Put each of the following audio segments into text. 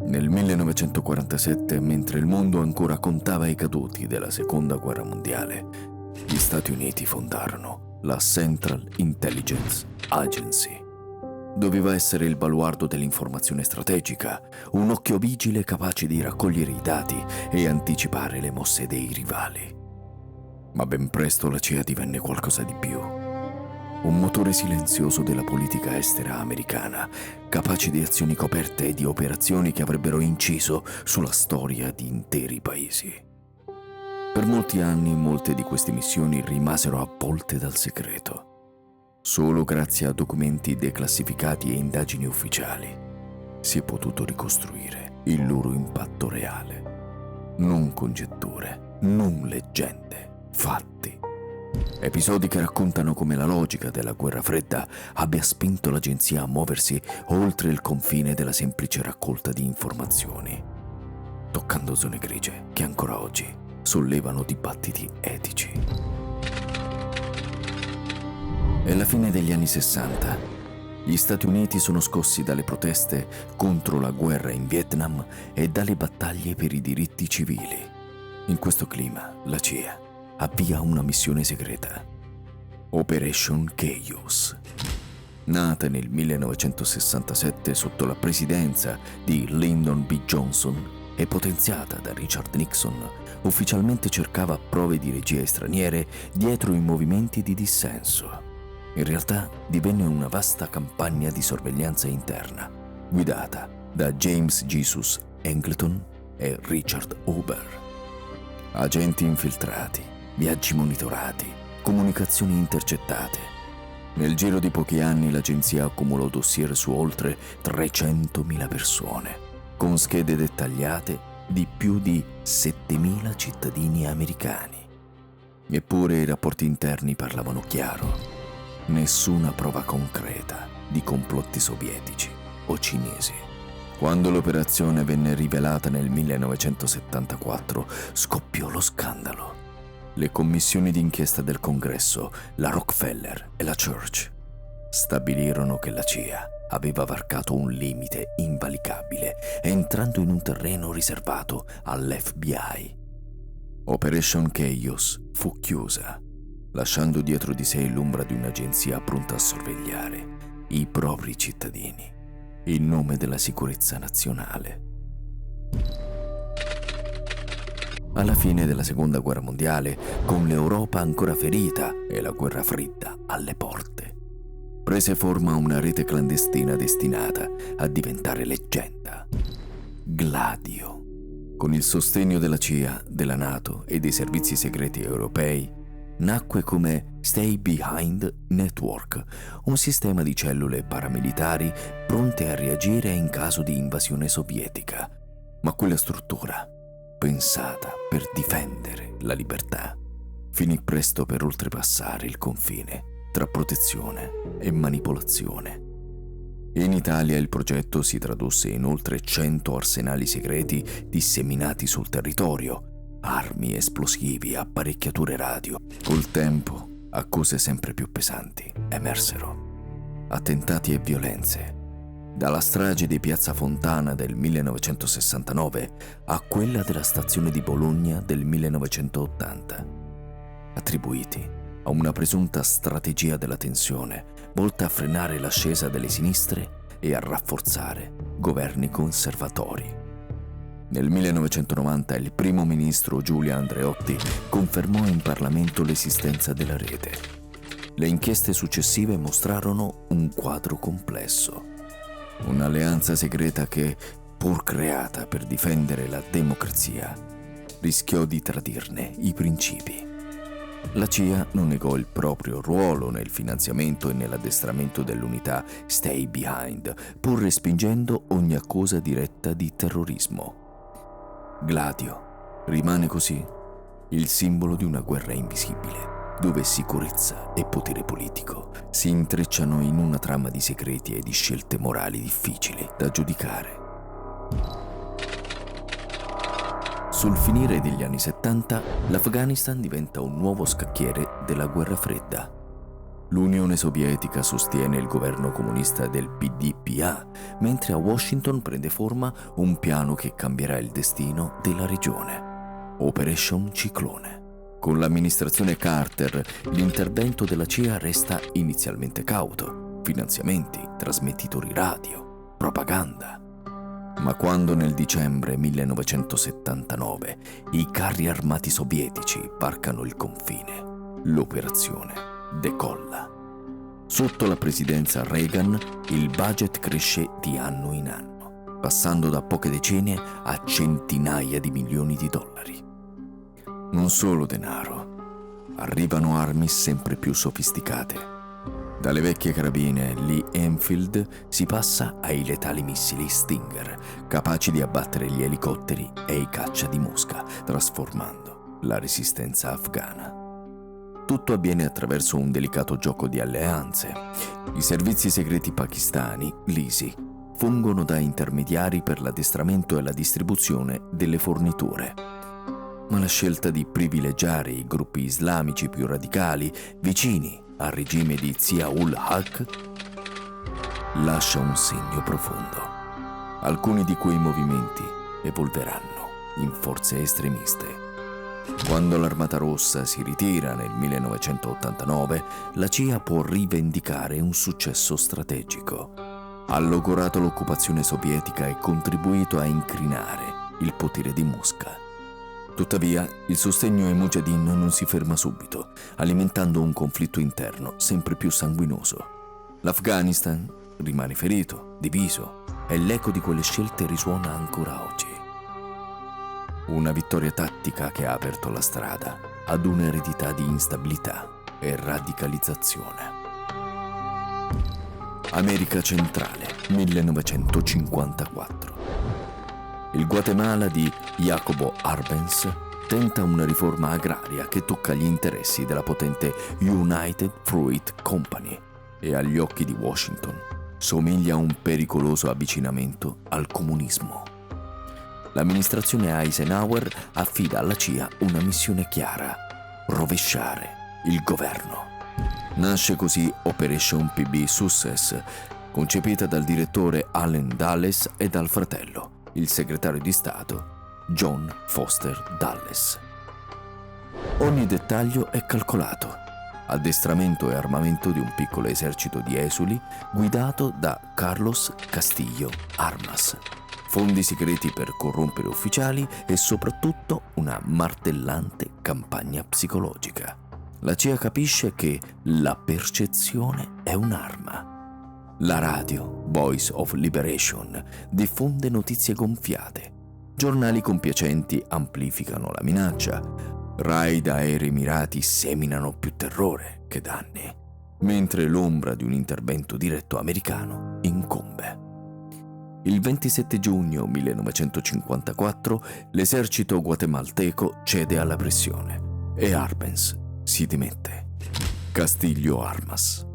Nel 1947, mentre il mondo ancora contava i caduti della Seconda Guerra Mondiale, gli Stati Uniti fondarono la Central Intelligence Agency. Doveva essere il baluardo dell'informazione strategica, un occhio vigile capace di raccogliere i dati e anticipare le mosse dei rivali. Ma ben presto la CIA divenne qualcosa di più. Un motore silenzioso della politica estera americana, capace di azioni coperte e di operazioni che avrebbero inciso sulla storia di interi paesi. Per molti anni molte di queste missioni rimasero avvolte dal segreto. Solo grazie a documenti declassificati e indagini ufficiali si è potuto ricostruire il loro impatto reale. Non congetture, non leggende, fatti. Episodi che raccontano come la logica della guerra fredda abbia spinto l'agenzia a muoversi oltre il confine della semplice raccolta di informazioni, toccando zone grigie che ancora oggi sollevano dibattiti etici. È la fine degli anni 60. Gli Stati Uniti sono scossi dalle proteste contro la guerra in Vietnam e dalle battaglie per i diritti civili. In questo clima, la CIA avvia una missione segreta, Operation Chaos. Nata nel 1967 sotto la presidenza di Lyndon B. Johnson e potenziata da Richard Nixon, ufficialmente cercava prove di regie straniere dietro i movimenti di dissenso. In realtà divenne una vasta campagna di sorveglianza interna, guidata da James Jesus Angleton e Richard Hoover. Agenti infiltrati, viaggi monitorati, comunicazioni intercettate. Nel giro di pochi anni l'agenzia accumulò dossier su oltre 300.000 persone, con schede dettagliate di più di 7.000 cittadini americani. Eppure i rapporti interni parlavano chiaro. Nessuna prova concreta di complotti sovietici o cinesi. Quando l'operazione venne rivelata nel 1974, scoppiò lo scandalo. Le commissioni d'inchiesta del Congresso, la Rockefeller e la Church, stabilirono che la CIA aveva varcato un limite invalicabile, entrando in un terreno riservato all'FBI. Operation Chaos fu chiusa, lasciando dietro di sé l'ombra di un'agenzia pronta a sorvegliare i propri cittadini in nome della sicurezza nazionale. Alla fine della Seconda Guerra Mondiale, con l'Europa ancora ferita e la guerra fredda alle porte, prese forma una rete clandestina destinata a diventare leggenda. Gladio. Con il sostegno della CIA, della NATO e dei servizi segreti europei, nacque come Stay Behind Network, un sistema di cellule paramilitari pronte a reagire in caso di invasione sovietica. Ma quella struttura, pensata per difendere la libertà, finì presto per oltrepassare il confine tra protezione e manipolazione. In Italia il progetto si tradusse in oltre 100 arsenali segreti disseminati sul territorio, armi, esplosivi, apparecchiature radio. Col tempo, accuse sempre più pesanti emersero. Attentati e violenze. Dalla strage di Piazza Fontana del 1969 a quella della stazione di Bologna del 1980, attribuiti a una presunta strategia della tensione volta a frenare l'ascesa delle sinistre e a rafforzare governi conservatori. Nel 1990 il primo ministro Giulio Andreotti confermò in Parlamento l'esistenza della rete. Le inchieste successive mostrarono un quadro complesso. Un'alleanza segreta che, pur creata per difendere la democrazia, rischiò di tradirne i principi. La CIA non negò il proprio ruolo nel finanziamento e nell'addestramento dell'unità Stay Behind, pur respingendo ogni accusa diretta di terrorismo. Gladio rimane così il simbolo di una guerra invisibile, dove sicurezza e potere politico si intrecciano in una trama di segreti e di scelte morali difficili da giudicare. Sul finire degli anni 70, l'Afghanistan diventa un nuovo scacchiere della guerra fredda. L'Unione Sovietica sostiene il governo comunista del PDPA, mentre a Washington prende forma un piano che cambierà il destino della regione, Operation Ciclone. Con l'amministrazione Carter, l'intervento della CIA resta inizialmente cauto: finanziamenti, trasmettitori radio, propaganda. Ma quando nel dicembre 1979 i carri armati sovietici varcano il confine, l'operazione decolla. Sotto la presidenza Reagan il budget cresce di anno in anno, passando da poche decine a centinaia di milioni di dollari. Non solo denaro, arrivano armi sempre più sofisticate. Dalle vecchie carabine Lee Enfield si passa ai letali missili Stinger, capaci di abbattere gli elicotteri e i caccia di Mosca, trasformando la resistenza afghana. Tutto avviene attraverso un delicato gioco di alleanze. I servizi segreti pakistani, l'ISI, fungono da intermediari per l'addestramento e la distribuzione delle forniture. Ma la scelta di privilegiare i gruppi islamici più radicali, vicini al regime di Zia-ul-Haq, lascia un segno profondo. Alcuni di quei movimenti evolveranno in forze estremiste. Quando l'Armata Rossa si ritira nel 1989, la CIA può rivendicare un successo strategico. Ha logorato l'occupazione sovietica e contribuito a incrinare il potere di Mosca. Tuttavia, il sostegno ai Mujahideen non si ferma subito, alimentando un conflitto interno sempre più sanguinoso. L'Afghanistan rimane ferito, diviso, e l'eco di quelle scelte risuona ancora oggi. Una vittoria tattica che ha aperto la strada ad un'eredità di instabilità e radicalizzazione. America Centrale, 1954. Il Guatemala di Jacobo Arbenz tenta una riforma agraria che tocca gli interessi della potente United Fruit Company e agli occhi di Washington somiglia a un pericoloso avvicinamento al comunismo. L'amministrazione Eisenhower affida alla CIA una missione chiara: rovesciare il governo. Nasce così Operation PB Success, concepita dal direttore Allen Dulles e dal fratello, il segretario di Stato John Foster Dulles. Ogni dettaglio è calcolato: addestramento e armamento di un piccolo esercito di esuli guidato da Carlos Castillo Armas, fondi segreti per corrompere ufficiali e soprattutto una martellante campagna psicologica. La CIA capisce che la percezione è un'arma. La radio, Voice of Liberation, diffonde notizie gonfiate. Giornali compiacenti amplificano la minaccia. Raid aerei mirati seminano più terrore che danni, mentre l'ombra di un intervento diretto americano incombe. Il 27 giugno 1954 l'esercito guatemalteco cede alla pressione e Arbenz si dimette. Castillo Armas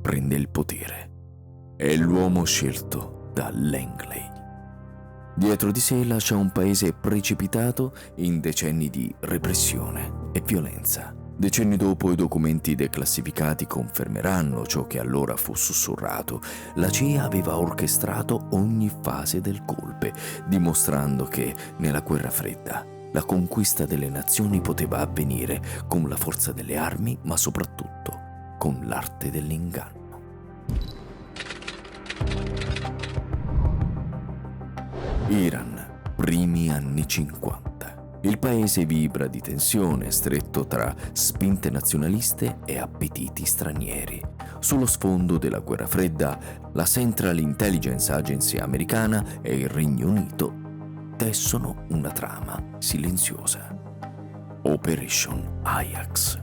prende il potere. È l'uomo scelto da Langley. Dietro di sé lascia un paese precipitato in decenni di repressione e violenza. Decenni dopo i documenti declassificati confermeranno ciò che allora fu sussurrato. La CIA aveva orchestrato ogni fase del golpe, dimostrando che nella guerra fredda la conquista delle nazioni poteva avvenire con la forza delle armi, ma soprattutto con l'arte dell'inganno. Iran, primi anni 50. Il paese vibra di tensione, stretto tra spinte nazionaliste e appetiti stranieri. Sullo sfondo della guerra fredda, la Central Intelligence Agency americana e il Regno Unito tessono una trama silenziosa. Operation Ajax.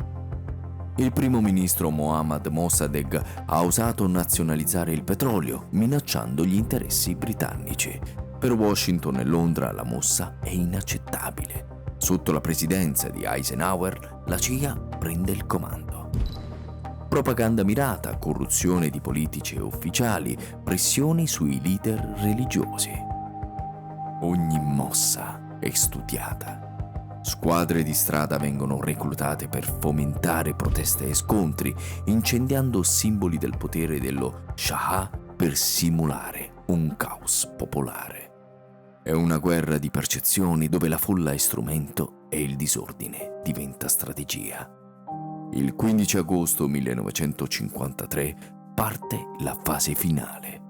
Il primo ministro Mohammad Mossadegh ha osato nazionalizzare il petrolio, minacciando gli interessi britannici. Per Washington e Londra la mossa è inaccettabile. Sotto la presidenza di Eisenhower, la CIA prende il comando. Propaganda mirata, corruzione di politici e ufficiali, pressioni sui leader religiosi. Ogni mossa è studiata. Squadre di strada vengono reclutate per fomentare proteste e scontri, incendiando simboli del potere dello Shah per simulare un caos popolare. È una guerra di percezioni dove la folla è strumento e il disordine diventa strategia. Il 15 agosto 1953 parte la fase finale.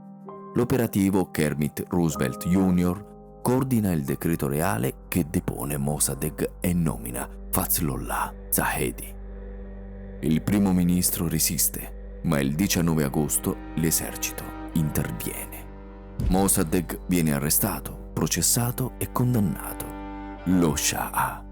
L'operativo Kermit Roosevelt Jr. coordina il decreto reale che depone Mossadegh e nomina Fazlollah Zahedi. Il primo ministro resiste, ma il 19 agosto l'esercito interviene. Mossadegh viene arrestato, processato e condannato. Lo Shah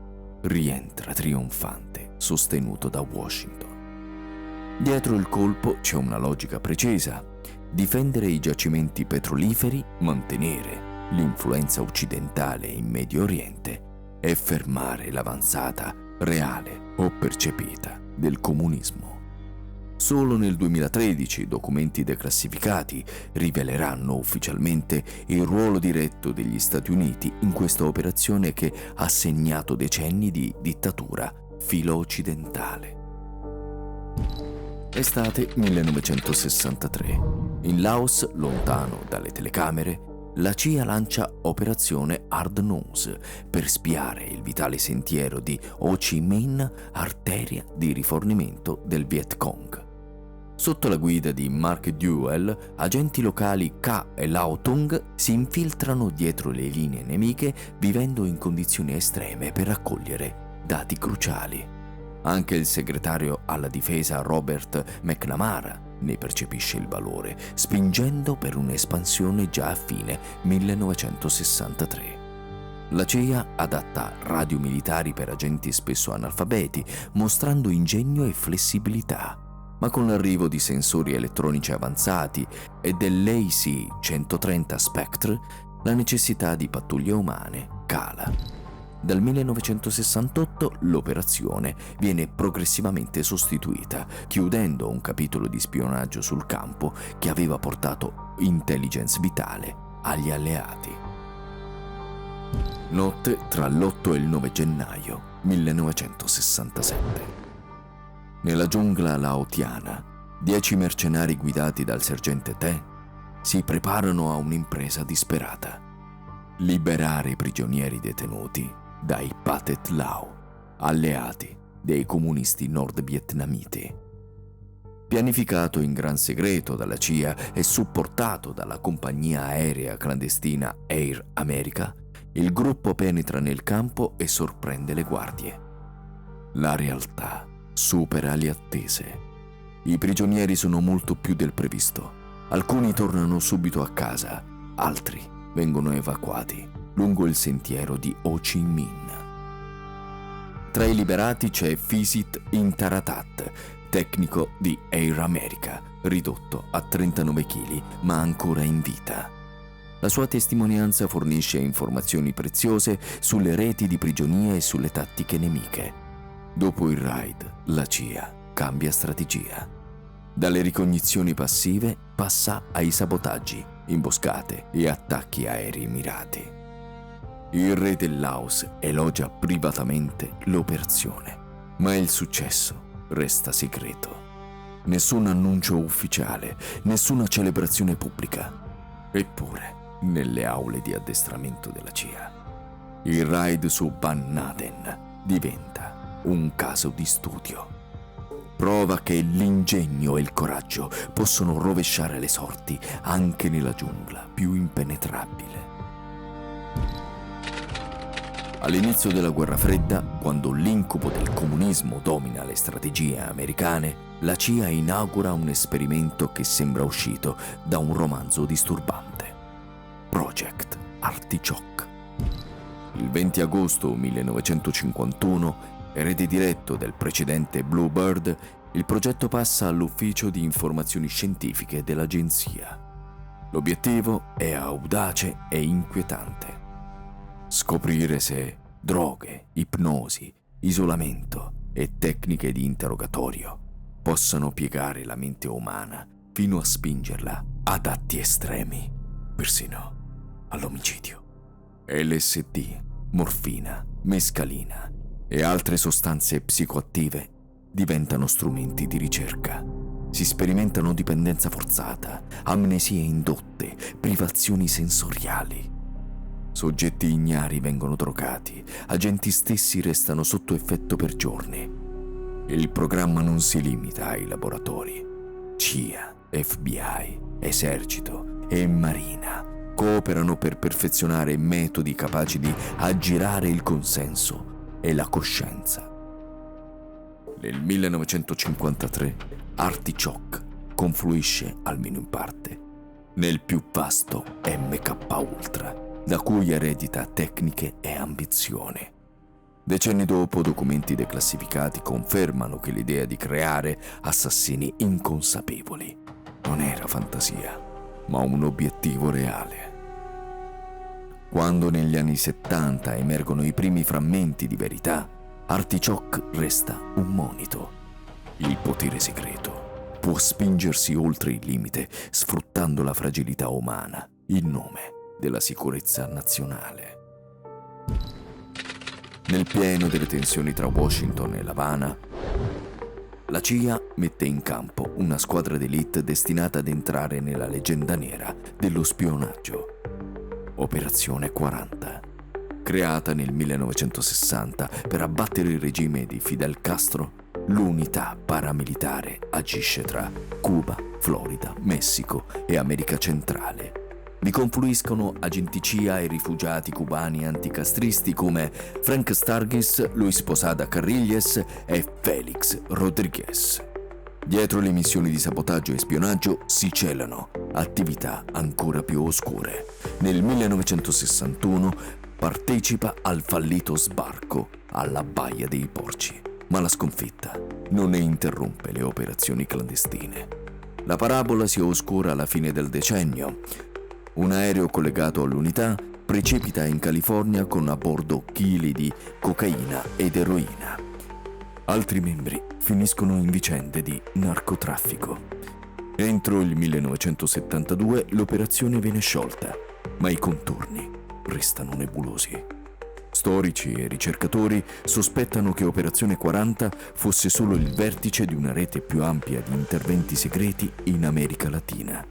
rientra trionfante, sostenuto da Washington. Dietro il colpo c'è una logica precisa: difendere i giacimenti petroliferi, mantenere l'influenza occidentale in Medio Oriente e fermare l'avanzata reale o percepita del comunismo. Solo nel 2013 documenti declassificati riveleranno ufficialmente il ruolo diretto degli Stati Uniti in questa operazione che ha segnato decenni di dittatura filo-occidentale. Estate 1963. In Laos, lontano dalle telecamere, la CIA lancia Operazione Hard Nose per spiare il vitale sentiero di Ho Chi Minh, arteria di rifornimento del Viet Cong. Sotto la guida di Mark Duell, agenti locali K e Lao Tung si infiltrano dietro le linee nemiche, vivendo in condizioni estreme per raccogliere dati cruciali. Anche il segretario alla difesa Robert McNamara ne percepisce il valore, spingendo per un'espansione già a fine 1963. La CIA adatta radio militari per agenti spesso analfabeti, mostrando ingegno e flessibilità. Ma con l'arrivo di sensori elettronici avanzati e dell'AC-130 Spectre, la necessità di pattuglie umane cala. Dal 1968 l'operazione viene progressivamente sostituita, chiudendo un capitolo di spionaggio sul campo che aveva portato intelligence vitale agli alleati. Notte tra l'8 e il 9 gennaio 1967. Nella giungla laotiana, 10 mercenari guidati dal sergente Te si preparano a un'impresa disperata: liberare i prigionieri detenuti dai Pathet Lao, alleati dei comunisti nord-vietnamiti. Pianificato in gran segreto dalla CIA e supportato dalla compagnia aerea clandestina Air America, il gruppo penetra nel campo e sorprende le guardie. La realtà supera le attese. I prigionieri sono molto più del previsto. Alcuni tornano subito a casa, altri vengono evacuati lungo il sentiero di Ho Chi Minh. Tra i liberati c'è Physit Intaratat, tecnico di Air America, ridotto a 39 kg ma ancora in vita. La sua testimonianza fornisce informazioni preziose sulle reti di prigionia e sulle tattiche nemiche. Dopo il raid, la CIA cambia strategia. Dalle ricognizioni passive passa ai sabotaggi, imboscate e attacchi aerei mirati. Il re del Laos elogia privatamente l'operazione, ma il successo resta segreto. Nessun annuncio ufficiale, nessuna celebrazione pubblica. Eppure, nelle aule di addestramento della CIA, il raid su Van Naden diventa un caso di studio. Prova che l'ingegno e il coraggio possono rovesciare le sorti anche nella giungla più impenetrabile. All'inizio della Guerra Fredda, quando l'incubo del comunismo domina le strategie americane, la CIA inaugura un esperimento che sembra uscito da un romanzo disturbante: Project Artichoke. Il 20 agosto 1951, erede diretto del precedente Bluebird, il progetto passa all'Ufficio di Informazioni Scientifiche dell'Agenzia. L'obiettivo è audace e inquietante: scoprire se droghe, ipnosi, isolamento e tecniche di interrogatorio possano piegare la mente umana fino a spingerla ad atti estremi, persino all'omicidio. LSD morfina, mescalina e altre sostanze psicoattive diventano strumenti di ricerca. Si sperimentano dipendenza forzata, amnesie indotte, privazioni sensoriali. Soggetti ignari vengono drogati, agenti stessi restano sotto effetto per giorni. Il programma non si limita ai laboratori. CIA, FBI, esercito e marina cooperano per perfezionare metodi capaci di aggirare il consenso e la coscienza. Nel 1953 Artichoke confluisce, almeno in parte, nel più vasto MK Ultra, da cui eredita tecniche e ambizioni. Decenni dopo, documenti declassificati confermano che l'idea di creare assassini inconsapevoli non era fantasia, ma un obiettivo reale. Quando negli anni 70 emergono i primi frammenti di verità, Artichoke resta un monito. Il potere segreto può spingersi oltre il limite sfruttando la fragilità umana in nome della sicurezza nazionale. Nel pieno delle tensioni tra Washington e L'Avana, la CIA mette in campo una squadra d'élite destinata ad entrare nella leggenda nera dello spionaggio. Operazione 40. Creata nel 1960 per abbattere il regime di Fidel Castro, l'unità paramilitare agisce tra Cuba, Florida, Messico e America Centrale. Vi confluiscono agenti CIA e rifugiati cubani anticastristi come Frank Stargis, Luis Posada Carrilles e Félix Rodríguez. Dietro le missioni di sabotaggio e spionaggio si celano attività ancora più oscure. Nel 1961 partecipa al fallito sbarco alla Baia dei Porci, ma la sconfitta non ne interrompe le operazioni clandestine. La parabola si oscura alla fine del decennio. Un aereo collegato all'unità precipita in California con a bordo chili di cocaina ed eroina. Altri membri finiscono in vicende di narcotraffico. Entro il 1972 l'operazione viene sciolta, ma i contorni restano nebulosi. Storici e ricercatori sospettano che Operazione 40 fosse solo il vertice di una rete più ampia di interventi segreti in America Latina.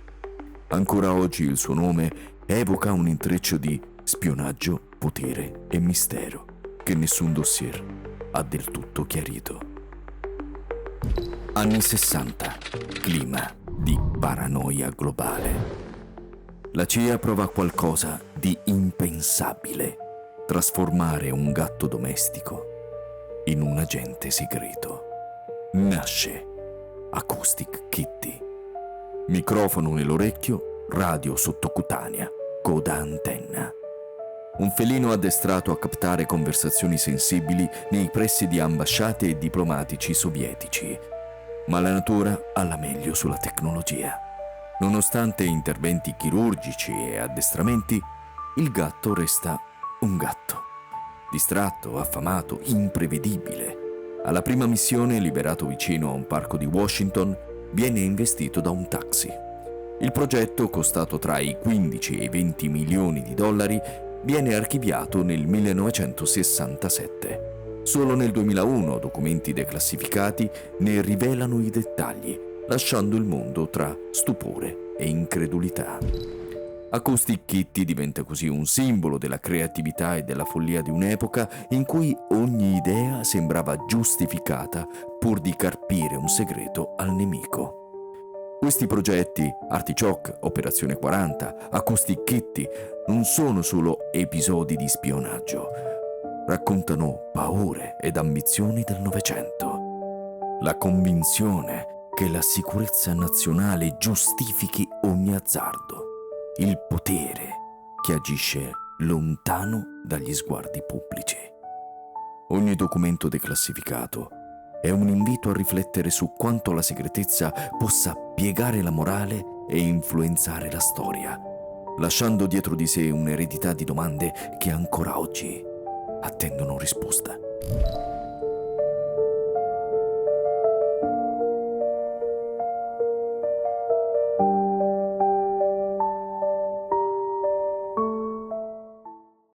Ancora oggi il suo nome evoca un intreccio di spionaggio, potere e mistero che nessun dossier ha del tutto chiarito. Anni 60. Clima di paranoia globale. La CIA prova qualcosa di impensabile: trasformare un gatto domestico in un agente segreto. Nasce Acoustic Kitty. Microfono nell'orecchio, radio sottocutanea, coda antenna. Un felino addestrato a captare conversazioni sensibili nei pressi di ambasciate e diplomatici sovietici. Ma la natura ha la meglio sulla tecnologia. Nonostante interventi chirurgici e addestramenti, il gatto resta un gatto. Distratto, affamato, imprevedibile. Alla prima missione, liberato vicino a un parco di Washington, viene investito da un taxi. Il progetto, costato tra i 15 e i 20 milioni di dollari, viene archiviato nel 1967. Solo nel 2001 documenti declassificati ne rivelano i dettagli, lasciando il mondo tra stupore e incredulità. Acoustic Kitty diventa così un simbolo della creatività e della follia di un'epoca in cui ogni idea sembrava giustificata pur di carpire un segreto al nemico. Questi progetti, Artichoke, Operazione 40, Acoustic Kitty, non sono solo episodi di spionaggio, raccontano paure ed ambizioni del Novecento. La convinzione che la sicurezza nazionale giustifichi ogni azzardo. Il potere che agisce lontano dagli sguardi pubblici. Ogni documento declassificato è un invito a riflettere su quanto la segretezza possa piegare la morale e influenzare la storia, lasciando dietro di sé un'eredità di domande che ancora oggi attendono risposta.